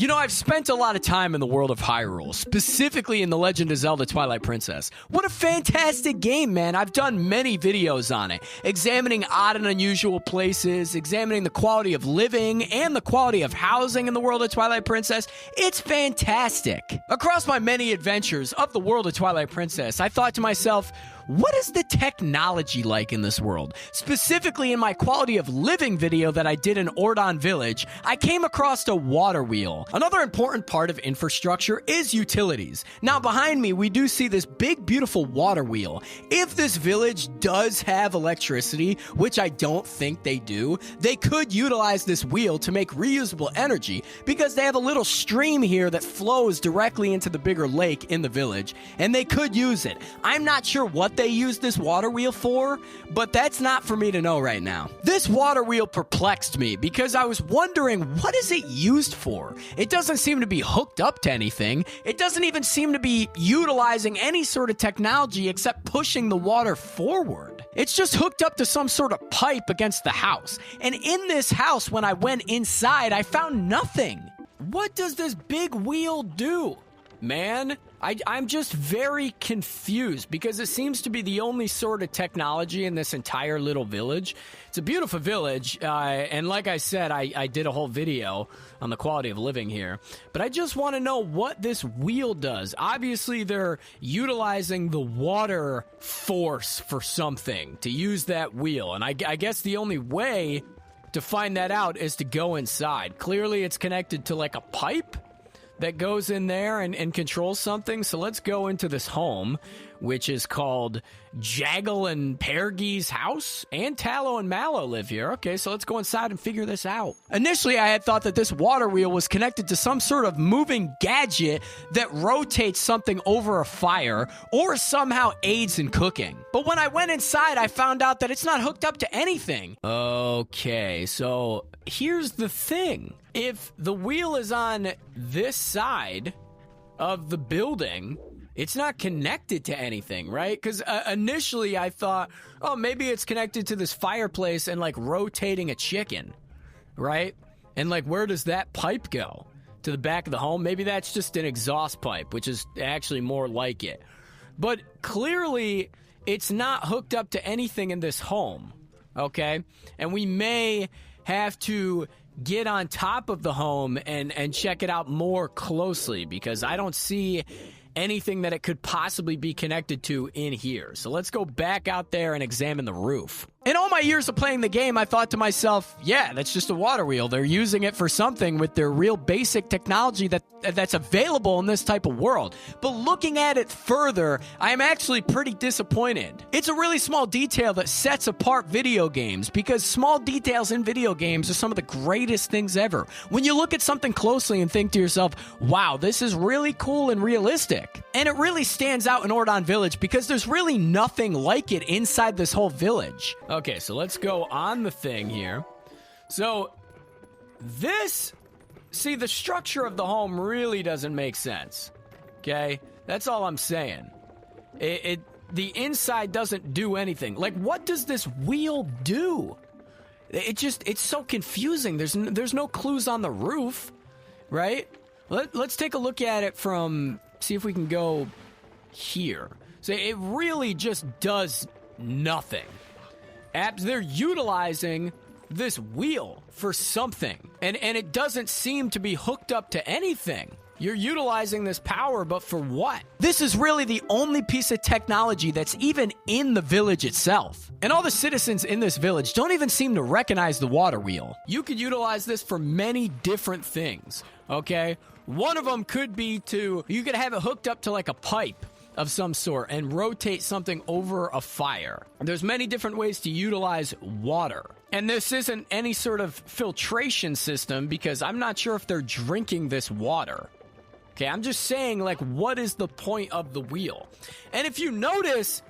You know, I've spent a lot of time in the world of Hyrule, specifically in the Legend of Zelda Twilight Princess. What a fantastic game, man. I've done many videos on it, examining odd and unusual places, examining the quality of living and the quality of housing in the world of Twilight Princess. It's fantastic. Across my many adventures of the world of Twilight Princess, I thought to myself, what is the technology like in this world? Specifically in my quality of living video that I did in Ordon Village, I came across a water wheel. Another important part of infrastructure is utilities. Now behind me, we do see this big, beautiful water wheel. If this village does have electricity, which I don't think they do, they could utilize this wheel to make reusable energy because they have a little stream here that flows directly into the bigger lake in the village, and they could use it. I'm not sure what they use this water wheel for, but that's not for me to know right now. This water wheel perplexed me because I was wondering, what is it used for? It doesn't seem to be hooked up to anything. It doesn't even seem to be utilizing any sort of technology except pushing the water forward. It's just hooked up to some sort of pipe against the house. And in this house, when I went inside, I found nothing. What does this big wheel do? Man, I'm just very confused because it seems to be the only sort of technology in this entire little village. It's a beautiful village, and like I said, I did a whole video on the quality of living here. But I just want to know what this wheel does. Obviously, they're utilizing the water force for something to use that wheel, and I guess the only way to find that out is to go inside. Clearly, it's connected to like a pipe that goes in there and controls something. So let's go into this home, which is called Jaggle and Pergy's house. And Tallow and Mallow live here. Okay, so let's go inside and figure this out. Initially, I had thought that this water wheel was connected to some sort of moving gadget that rotates something over a fire or somehow aids in cooking. But when I went inside, I found out that it's not hooked up to anything. Okay, so here's the thing. If the wheel is on this side of the building, it's not connected to anything, right? Because initially I thought, oh, maybe it's connected to this fireplace and like rotating a chicken, right? And like, where does that pipe go? To the back of the home? Maybe that's just an exhaust pipe, which is actually more like it. But clearly, it's not hooked up to anything in this home, okay? And we may have to get on top of the home and check it out more closely because I don't see anything that it could possibly be connected to in here. So let's go back out there and examine the roof. In all my years of playing the game, I thought to myself, yeah, that's just a water wheel. They're using it for something with their real basic technology that's available in this type of world. But looking at it further, I am actually pretty disappointed. It's a really small detail that sets apart video games because small details in video games are some of the greatest things ever. When you look at something closely and think to yourself, wow, this is really cool and realistic. And it really stands out in Ordon Village because there's really nothing like it inside this whole village. Okay, so let's go on the thing here. So, see, the structure of the home really doesn't make sense. Okay? That's all I'm saying. The inside doesn't do anything. Like, what does this wheel do? It's so confusing. There's no clues on the roof, right? Let's take a look at it from, see if we can go here. So it really just does nothing. They're utilizing this wheel for something, and it doesn't seem to be hooked up to anything. You're utilizing this power, but for what? This is really the only piece of technology that's even in the village itself. And all the citizens in this village don't even seem to recognize the water wheel. You could utilize this for many different things, okay? One of them could be you could have it hooked up to like a pipe of some sort and rotate something over a fire. There's many different ways to utilize water. And this isn't any sort of filtration system because I'm not sure if they're drinking this water. Okay, I'm just saying, like, what is the point of the wheel? And if you notice,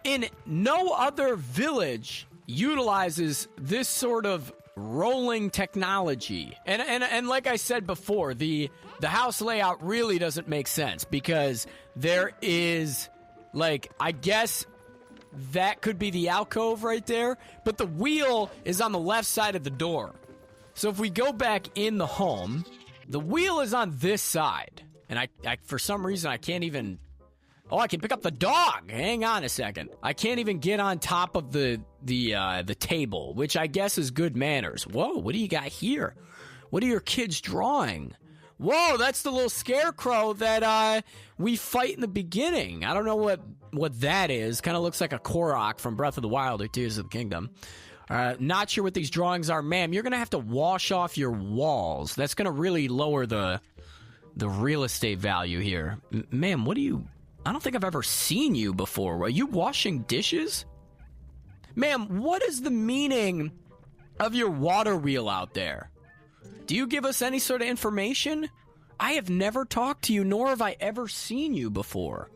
in no other village utilizes this sort of rolling technology. And like I said before, the house layout really doesn't make sense because there is, like, I guess that could be the alcove right there, but the wheel is on the left side of the door. So if we go back in the home, The wheel is on this side. And I for some reason, I can't even... Oh, I can pick up the dog. Hang on a second. I can't even get on top of the table, which I guess is good manners. Whoa, what do you got here? What are your kids drawing? Whoa, that's the little scarecrow that we fight in the beginning. I don't know what that is. Kind of looks like a Korok from Breath of the Wild or Tears of the Kingdom. Not sure what these drawings are. Ma'am, you're going to have to wash off your walls. That's going to really lower the real estate value here. Ma'am, what do you... I don't think I've ever seen you before. Are you washing dishes? Ma'am, what is the meaning of your water wheel out there? Do you give us any sort of information? I have never talked to you, nor have I ever seen you before.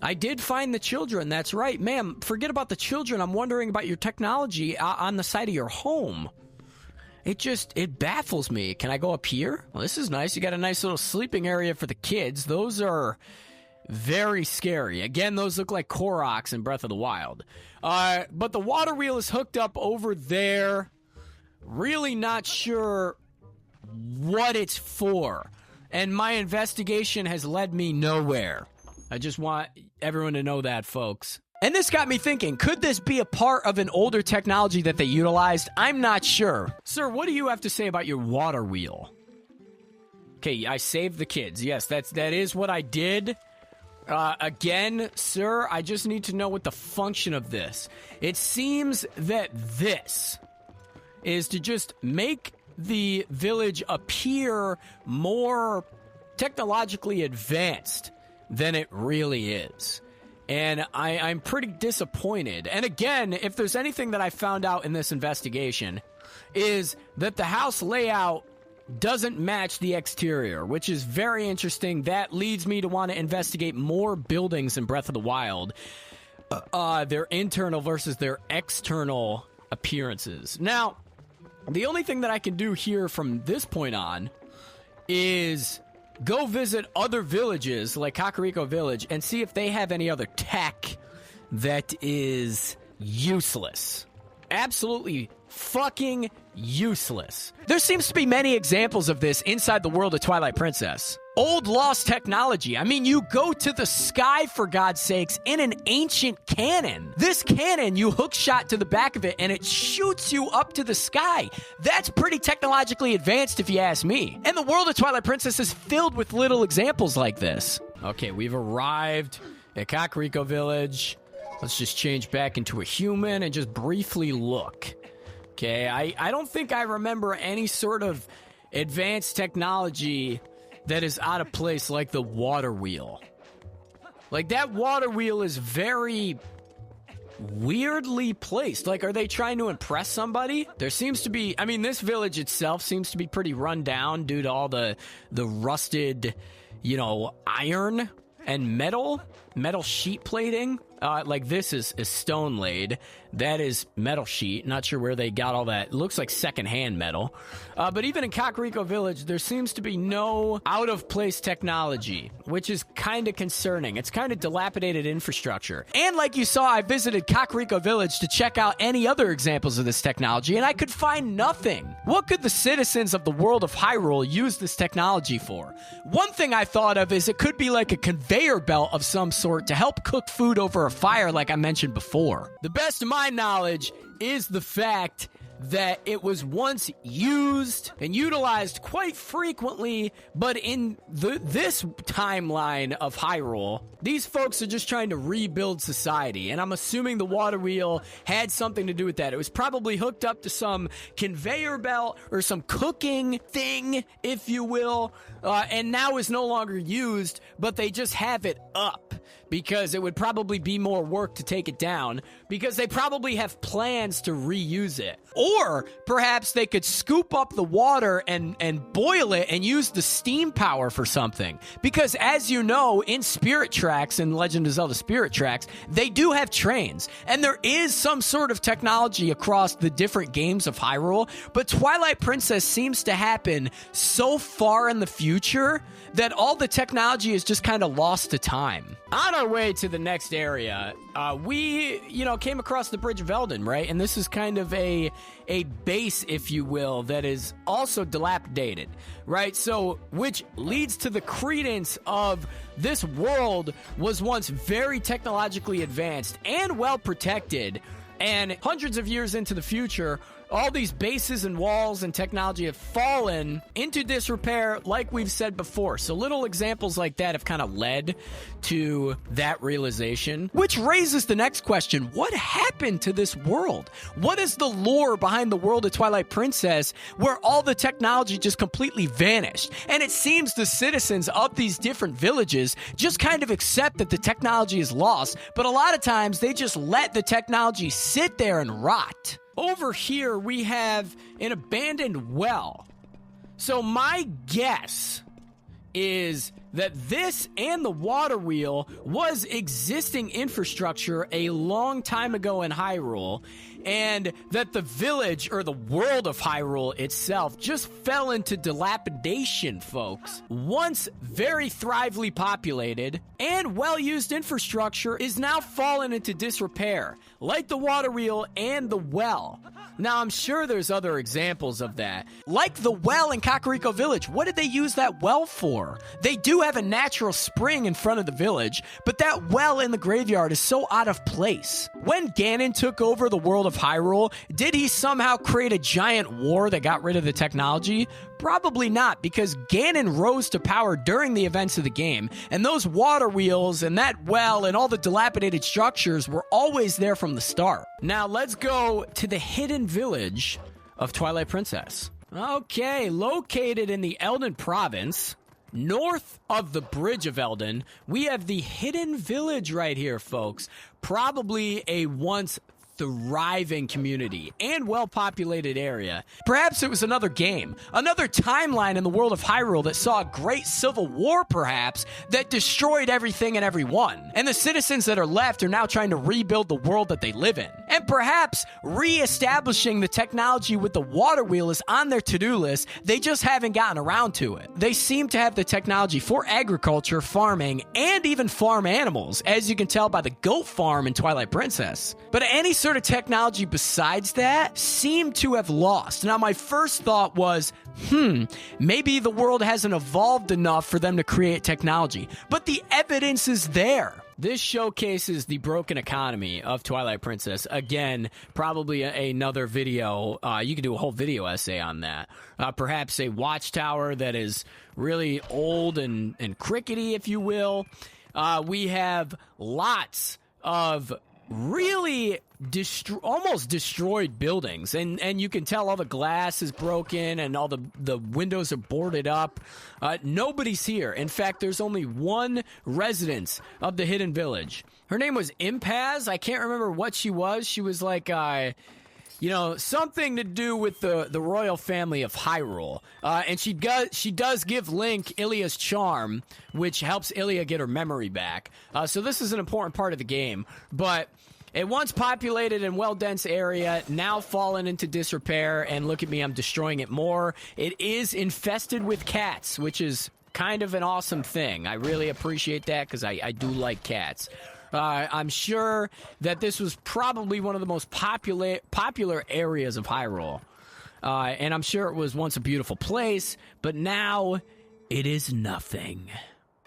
I did find the children, that's right. Ma'am, forget about the children. I'm wondering about your technology on the side of your home. It baffles me. Can I go up here? Well, this is nice. You got a nice little sleeping area for the kids. Those are... very scary. Again, those look like Koroks in Breath of the Wild. But the water wheel is hooked up over there. Really not sure what it's for. And my investigation has led me nowhere. I just want everyone to know that, folks. And this got me thinking, could this be a part of an older technology that they utilized? I'm not sure. Sir, what do you have to say about your water wheel? Okay, I saved the kids. Yes, that is what I did. Again, sir, I just need to know what the function of this. It seems that this is to just make the village appear more technologically advanced than it really is. And I'm pretty disappointed. And again, if there's anything that I found out in this investigation, is that the house layout doesn't match the exterior, which is very interesting. That leads me to want to investigate more buildings in Breath of the Wild, their internal versus their external appearances. Now, the only thing that I can do here from this point on is go visit other villages like Kakariko Village and see if they have any other tech that is useless. Absolutely fucking useless. There seems to be many examples of this inside the world of Twilight Princess. Old lost technology. I mean, you go to the sky, for God's sakes, in an ancient cannon. This cannon, you hook shot to the back of it and it shoots you up to the sky. That's pretty technologically advanced if you ask me. And the world of Twilight Princess is filled with little examples like this. Okay, we've arrived at Kakariko Village. Let's just change back into a human and just briefly look. Okay, I don't think I remember any sort of advanced technology that is out of place like the water wheel. Like, that water wheel is very weirdly placed. Like, are they trying to impress somebody? There seems to be... I mean, this village itself seems to be pretty run down due to all the rusted, iron and metal sheet plating. Like, this is stone laid. That is metal sheet. Not sure where they got all that. It looks like secondhand metal. But even in Kakariko Village, there seems to be no out-of-place technology, which is kind of concerning. It's kind of dilapidated infrastructure. And like you saw, I visited Kakariko Village to check out any other examples of this technology, and I could find nothing. What could the citizens of the world of Hyrule use this technology for? One thing I thought of is it could be like a conveyor belt of some sort to help cook food over a fire, like I mentioned before. The best of my knowledge is the fact that it was once used and utilized quite frequently, but in this timeline of Hyrule, these folks are just trying to rebuild society, and I'm assuming the water wheel had something to do with that. It was probably hooked up to some conveyor belt or some cooking thing, if you will, and now is no longer used, but they just have it up because it would probably be more work to take it down, because they probably have plans to reuse it. Or perhaps they could scoop up the water and boil it and use the steam power for something. Because as you know, in Spirit Tracks, in Legend of Zelda Spirit Tracks, they do have trains. And there is some sort of technology across the different games of Hyrule. But Twilight Princess seems to happen so far in the future that all the technology is just kind of lost to time. On our way to the next area, we, came across the Bridge of Eldon, right? And this is kind of a base, if you will, that is also dilapidated, right? So, which leads to the credence of this world was once very technologically advanced and well protected, and hundreds of years into the future, all these bases and walls and technology have fallen into disrepair, like we've said before. So little examples like that have kind of led to that realization, which raises the next question. What happened to this world? What is the lore behind the world of Twilight Princess where all the technology just completely vanished? And it seems the citizens of these different villages just kind of accept that the technology is lost, but a lot of times they just let the technology sit there and rot. Over here, we have an abandoned well. So my guess is that this and the water wheel was existing infrastructure a long time ago in Hyrule, and that the village, or the world of Hyrule itself, just fell into dilapidation, folks. Once very thrively populated and well-used infrastructure is now fallen into disrepair, like the water wheel and the well. Now, I'm sure there's other examples of that. Like the well in Kakariko Village. What did they use that well for? They do have a natural spring in front of the village, but that well in the graveyard is so out of place. When Ganon took over the world of Hyrule, did he somehow create a giant war that got rid of the technology? Probably not, because Ganon rose to power during the events of the game, and those water wheels and that well and all the dilapidated structures were always there from the start. Now let's go to the hidden village of Twilight Princess. Okay, located in the Eldon province, north of the Bridge of Eldon, we have the hidden village right here, folks. Probably a once thriving community and well-populated area. Perhaps it was another game, another timeline in the world of Hyrule that saw a great civil war, perhaps, that destroyed everything and everyone. And the citizens that are left are now trying to rebuild the world that they live in. And perhaps re-establishing the technology with the water wheel is on their to-do list. They just haven't gotten around to it. They seem to have the technology for agriculture, farming, and even farm animals, as you can tell by the goat farm in Twilight Princess. But any sort of technology besides that seemed to have lost. Now, my first thought was, maybe the world hasn't evolved enough for them to create technology. But the evidence is there. This showcases the broken economy of Twilight Princess. Again, probably another video. You could do a whole video essay on that. Perhaps a watchtower that is really old and crickety, if you will. We have lots of really almost destroyed buildings, and you can tell all the glass is broken and all the windows are boarded up. Nobody's here. In fact, there's only one resident of the hidden village. Her name was Impaz. I can't remember what she was. She was like something to do with the royal family of Hyrule. And she does give Link Ilia's charm, which helps Ilia get her memory back. So this is an important part of the game. But a once populated and well-dense area, now fallen into disrepair, and look at me, I'm destroying it more. It is infested with cats, which is kind of an awesome thing. I really appreciate that, because I do like cats. I'm sure that this was probably one of the most popular areas of Hyrule. And I'm sure it was once a beautiful place, but now it is nothing.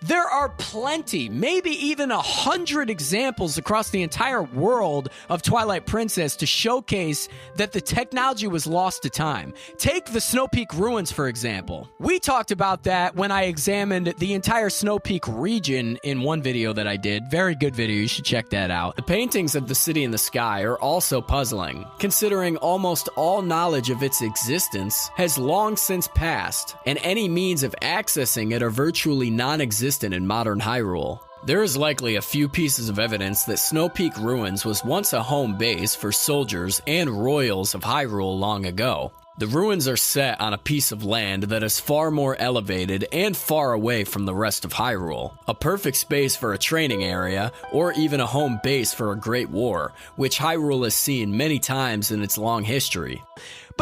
There are plenty, maybe even 100 examples across the entire world of Twilight Princess to showcase that the technology was lost to time. Take the Snow Peak ruins, for example. We talked about that when I examined the entire Snow Peak region in one video that I did. Very good video, you should check that out. The paintings of the city in the sky are also puzzling, considering almost all knowledge of its existence has long since passed, and any means of accessing it are virtually non-existent in modern Hyrule. There is likely a few pieces of evidence that Snow Peak Ruins was once a home base for soldiers and royals of Hyrule long ago. The ruins are set on a piece of land that is far more elevated and far away from the rest of Hyrule. A perfect space for a training area, or even a home base for a great war, which Hyrule has seen many times in its long history.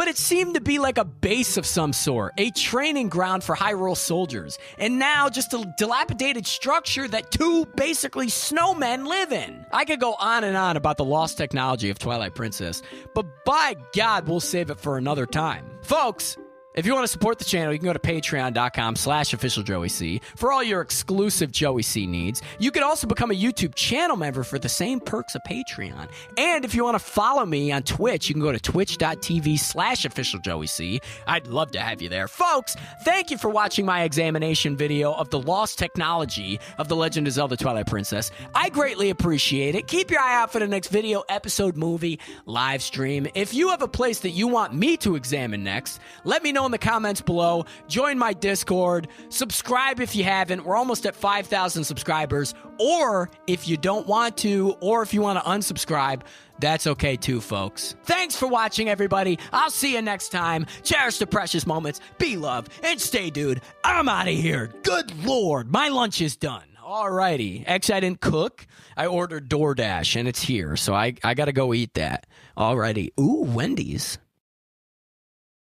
but it seemed to be like a base of some sort, a training ground for Hyrule soldiers, and now just a dilapidated structure that two basically snowmen live in. I could go on and on about the lost technology of Twilight Princess, but by God, we'll save it for another time. Folks, if you want to support the channel, you can go to patreon.com/officialjoeyc for all your exclusive Joey C needs. You can also become a YouTube channel member for the same perks of Patreon. And if you want to follow me on Twitch, you can go to twitch.tv/officialjoeyc. I'd love to have you there. Folks, thank you for watching my examination video of the lost technology of The Legend of Zelda Twilight Princess. I greatly appreciate it. Keep your eye out for the next video, episode, movie, live stream. If you have a place that you want me to examine next, let me know in the comments below. Join my Discord. Subscribe if you haven't. We're almost at 5,000 subscribers. Or if you don't want to, or if you want to unsubscribe, that's okay too, folks. Thanks for watching, everybody. I'll see you next time. Cherish the precious moments. Be loved. And stay, dude. I'm out of here. Good Lord. My lunch is done. Alrighty. Actually, I didn't cook. I ordered DoorDash, and it's here. So I got to go eat that. Alrighty. Ooh, Wendy's.